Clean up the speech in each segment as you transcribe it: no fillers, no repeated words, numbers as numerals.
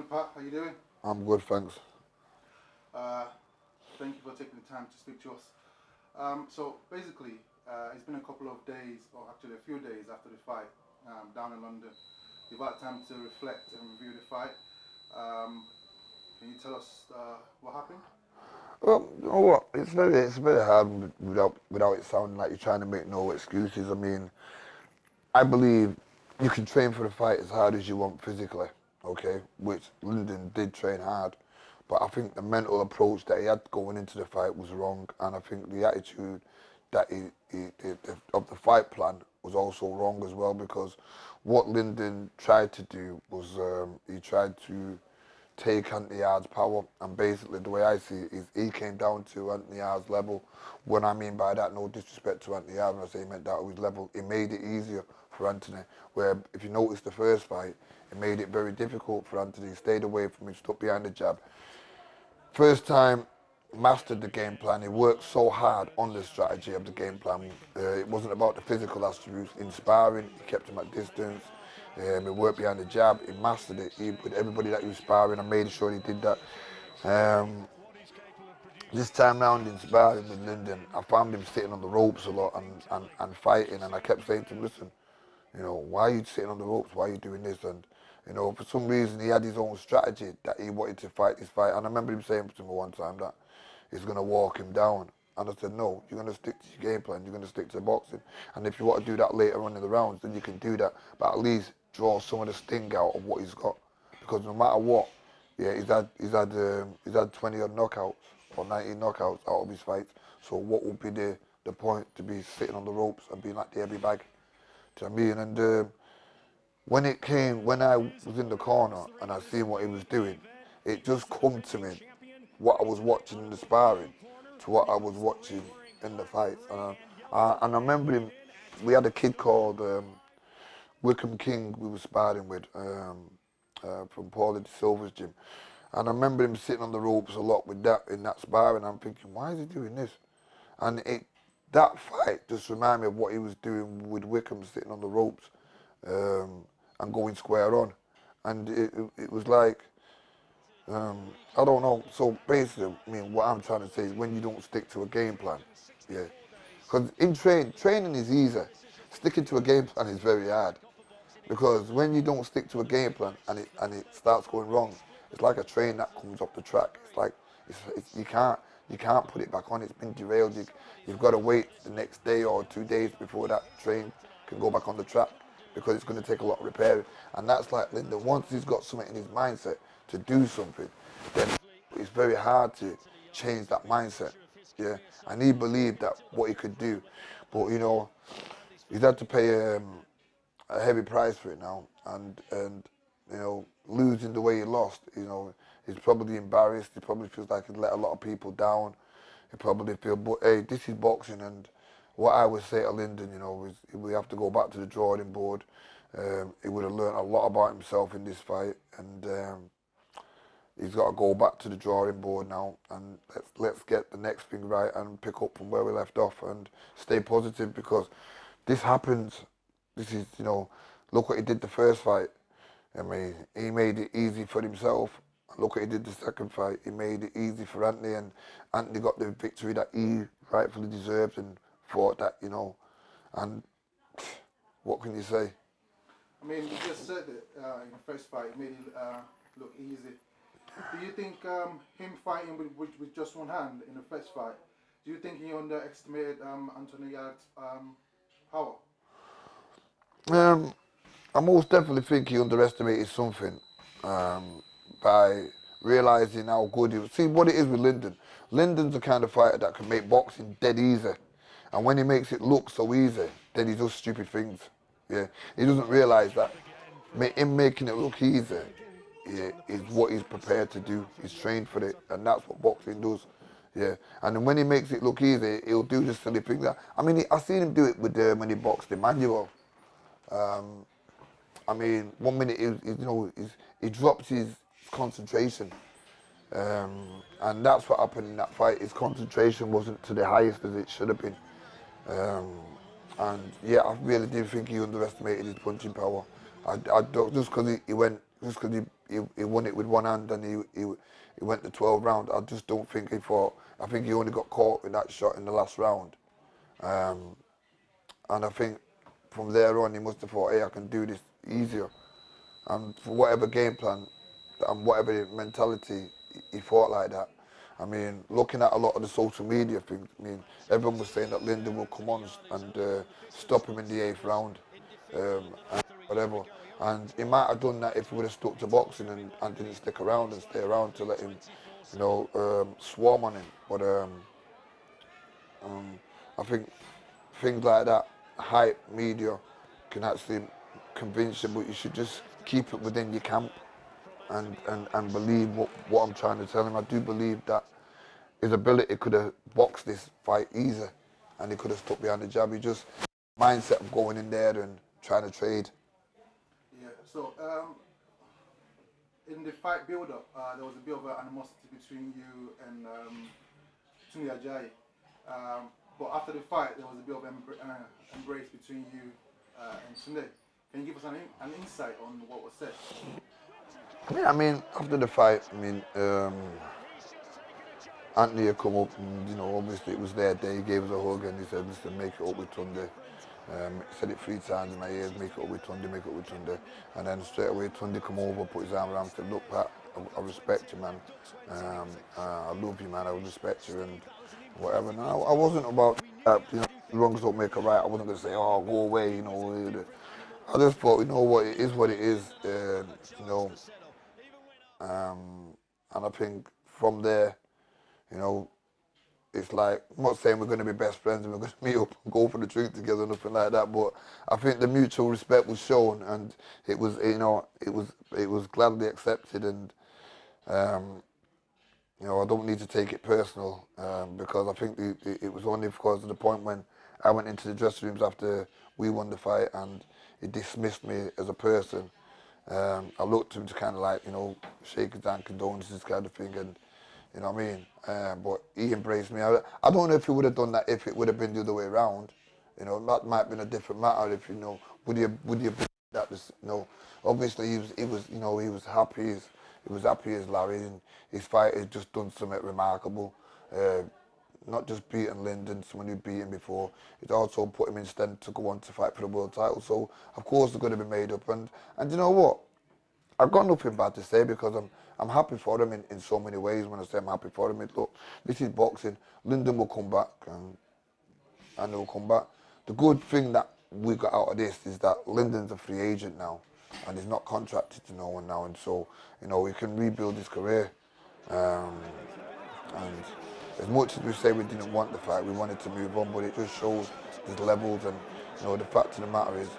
Pat. How you doing? I'm good, thanks. Uh, Thank you for taking the time to speak to us. So basically, it's been a couple of days, or actually a few days after the fight down in London. You've had time to reflect and review the fight. Um, can you tell us what happened? Well, you know what? It's very hard without it sounding like you're trying to make no excuses. I mean, I believe you can train for the fight as hard as you want physically, okay? Which Lyndon did train hard, but I think the mental approach that he had going into the fight was wrong, and I think the attitude that of the fight plan was also wrong as well, because what Lyndon tried to do was he tried to take Anthony Yarde's power, and basically the way I see it is he came down to Anthony Yarde's level. What I mean by that, no disrespect to Anthony Yarde, when I say he meant that to his level, it made it easier for Anthony. Where if you notice the first fight, it made it very difficult for Anthony. He stayed away from him, stuck behind the jab. First time, mastered the game plan. He worked so hard on the strategy of the game plan. It wasn't about the physical attributes. In sparring, he kept him at distance. He worked behind the jab. He mastered it. With everybody that he was sparring, I made sure he did that. Um, this time round in sparring with Lyndon, I found him sitting on the ropes a lot and fighting, and I kept saying to him, listen, why are you sitting on the ropes? Why are you doing this? And, for some reason he had his own strategy that he wanted to fight this fight. And I remember him saying to me one time that he's going to walk him down. And I said, no, you're going to stick to your game plan. You're going to stick to boxing. And if you want to do that later on in the rounds, then you can do that. But at least draw some of the sting out of what he's got. Because no matter what, yeah, he's had 20 odd knockouts or 19 knockouts out of his fights. So what would be the point to be sitting on the ropes and being like the heavy bag? Do you know what I mean? And when I was in the corner and I seen what he was doing, it just come to me what I was watching in the sparring to what I was watching in the fights. And I remember him, we had a kid called Wickham King we were sparring with from Paulie de Silva's gym. And I remember him sitting on the ropes a lot with that in that sparring. I'm thinking, why is he doing this? And that fight just reminded me of what he was doing with Wickham sitting on the ropes and going square on. And it was like, I don't know. So basically, I mean, what I'm trying to say is when you don't stick to a game plan, yeah. Because in training is easy. Sticking to a game plan is very hard. Because when you don't stick to a game plan and it starts going wrong, it's like a train that comes off the track. It's like you can't put it back on. It's been derailed. You've got to wait the next day or 2 days before that train can go back on the track, because it's going to take a lot of repairing. And that's like Lyndon. Once he's got something in his mindset to do something, then it's very hard to change that mindset. Yeah, and he believed that what he could do, but he's had to pay a heavy price for it now, and losing the way he lost, he's probably embarrassed. He probably feels like he's let a lot of people down. He probably feels, but hey, this is boxing, and what I would say to Lyndon, is we have to go back to the drawing board. He would have learned a lot about himself in this fight, and he's got to go back to the drawing board now, and let's get the next thing right and pick up from where we left off and stay positive, because this happens. This is, look what he did the first fight. I mean, he made it easy for himself. Look what he did the second fight. He made it easy for Anthony, and Anthony got the victory that he rightfully deserved and thought that, and what can you say? I mean, you just said it in the first fight, it made it look easy. Do you think him fighting with just one hand in the first fight, do you think he underestimated Anthony Yarde's power? I most definitely think he underestimated something by realising how good he was. See, what it is with Lyndon. Lyndon's the kind of fighter that can make boxing dead easy. And when he makes it look so easy, then he does stupid things. Yeah, he doesn't realise that him making it look easy, yeah, is what he's prepared to do. He's trained for it, and that's what boxing does. Yeah, and then when he makes it look easy, he'll do the silly things. I mean, I've seen him do it with when he boxed Emmanuel. I mean, 1 minute he drops his concentration, and that's what happened in that fight. His concentration wasn't to the highest as it should have been, and yeah, I really do think he underestimated his punching power. I don't, just because he he won it with one hand and he went the 12 round. I just don't think he fought. I think he only got caught with that shot in the last round. And I think from there on he must have thought, hey, I can do this easier. And for whatever game plan and whatever mentality, he fought like that. I mean, looking at a lot of the social media things, I mean, everyone was saying that Lyndon will come on and stop him in the 8th round, and whatever. And he might have done that if he would have stuck to boxing and didn't stick around and stay around to let him, swarm on him. But I think things like that, hype, media, can actually convince you, but you should just keep it within your camp and believe what I'm trying to tell him. I do believe that his ability could have boxed this fight easier and he could have stuck behind the jab. He just mindset of going in there and trying to trade. Yeah, so in the fight build-up, there was a bit of animosity between you and Anthony Yarde. But after the fight, there was a bit of embrace between you and Tunde. Can you give us an insight on what was said? Yeah, I mean, after the fight, Anthony had come up and, obviously it was their day. He gave us a hug and he said, listen, make it up with Tunde. He said it 3 times in my ears, make it up with Tunde, make it up with Tunde. And then straight away, Tunde come over, put his arm around and said, look, Pat, I respect you, man. I love you, man. I respect you and whatever. And I wasn't about that, wrongs don't make a right. I wasn't going to say, oh, go away, I just thought, what, it is what it is, and I think from there, it's like, I'm not saying we're going to be best friends and we're going to meet up and go for the drink together, nothing like that, but I think the mutual respect was shown and it was, it was gladly accepted and, I don't need to take it personal because I think it was only because of the point when I went into the dressing rooms after we won the fight and he dismissed me as a person. I looked to him to kind of like, shake his hand, condolences kind of thing, and you know what I mean? But he embraced me. I don't know if he would have done that if it would have been the other way around. That might have been a different matter if, would you believe that this, obviously he was happy as Larry and his fight had just done something remarkable. Not just beating Lyndon, someone who'd beaten before, it also put him in stead to go on to fight for the world title. So, of course, they're going to be made up. And you know what? I've got nothing bad to say because I'm happy for him in so many ways. When I say I'm happy for him, look, this is boxing. Lyndon will come back and he'll come back. The good thing that we got out of this is that Lyndon's a free agent now and he's not contracted to no one now. And so, he can rebuild his career. And as much as we say we didn't want the fight, we wanted to move on, but it just shows his levels and, the fact of the matter is,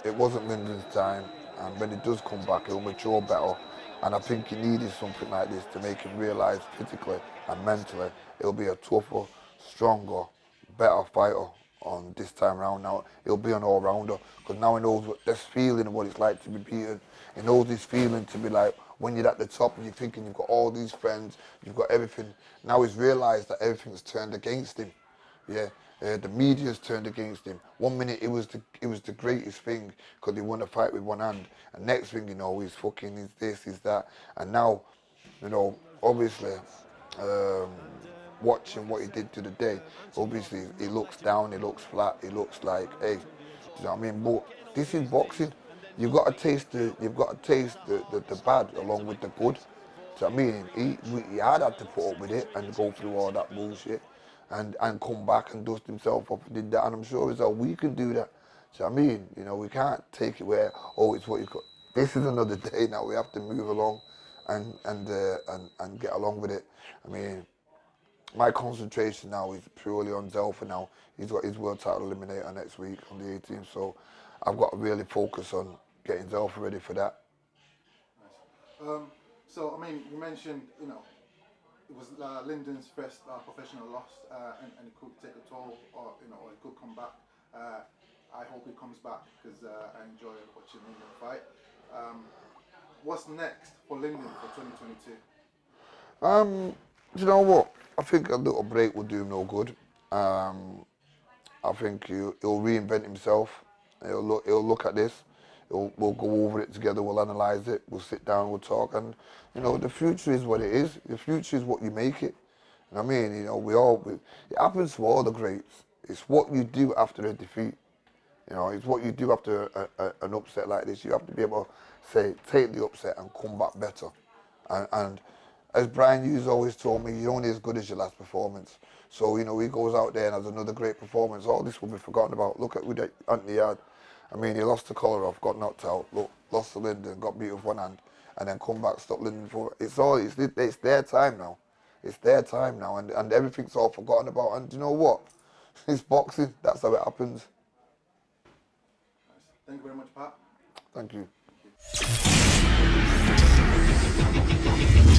it wasn't Lyndon's time, and when he does come back, he'll mature better. And I think he needed something like this to make him realise physically and mentally he'll be a tougher, stronger, better fighter on this time round. Now he'll be an all-rounder because now he knows this feeling of what it's like to be beaten. He knows this feeling to be like when you're at the top and you're thinking you've got all these friends, you've got everything. Now he's realised that everything's turned against him. Yeah. The media's turned against him. 1 minute it was the greatest thing because he won a fight with one hand, and next thing he's fucking, he's this, he's that, and now, obviously, watching what he did to the day, obviously he looks down, he looks flat, he looks like, hey, do you know what I mean? But this is boxing. You've got to taste the bad along with the good. So I mean, he had to put up with it and go through all that bullshit. And come back and dust himself up and did that. And I'm sure as well we can do that. So I mean, we can't take it where, it's what you got. This is another day now. We have to move along and get along with it. I mean, my concentration now is purely on Zelfa now. He's got his world title eliminator next week on the 18th. So I've got to really focus on getting Zelfa ready for that. Nice. So, I mean, you mentioned, it was Lyndon's first professional loss, and it could take a toll, or it could come back. I hope he comes back because I enjoy watching Lyndon fight. What's next for Lyndon for 2022? You know what? I think a little break will do him no good. I think he'll reinvent himself. He'll look at this. We'll go over it together, we'll analyse it, we'll sit down, we'll talk, and, you know, the future is what it is. The future is what you make it. You know what I mean? You know, it happens to all the greats. It's what you do after a defeat. You know, it's what you do after an upset like this. You have to be able to say, take the upset and come back better. And as Brian Hughes always told me, you're only as good as your last performance. So, you know, he goes out there and has another great performance. All this will be forgotten about. Look at with Anthony Yarde. I mean, he lost to Kolarov, got knocked out. Look, lost to Lyndon, got beat with one hand, and then come back, stop Lyndon for. It's their time now. It's their time now, and everything's all forgotten about. And you know what? It's boxing. That's how it happens. Nice. Thank you very much, Pat. Thank you. Thank you.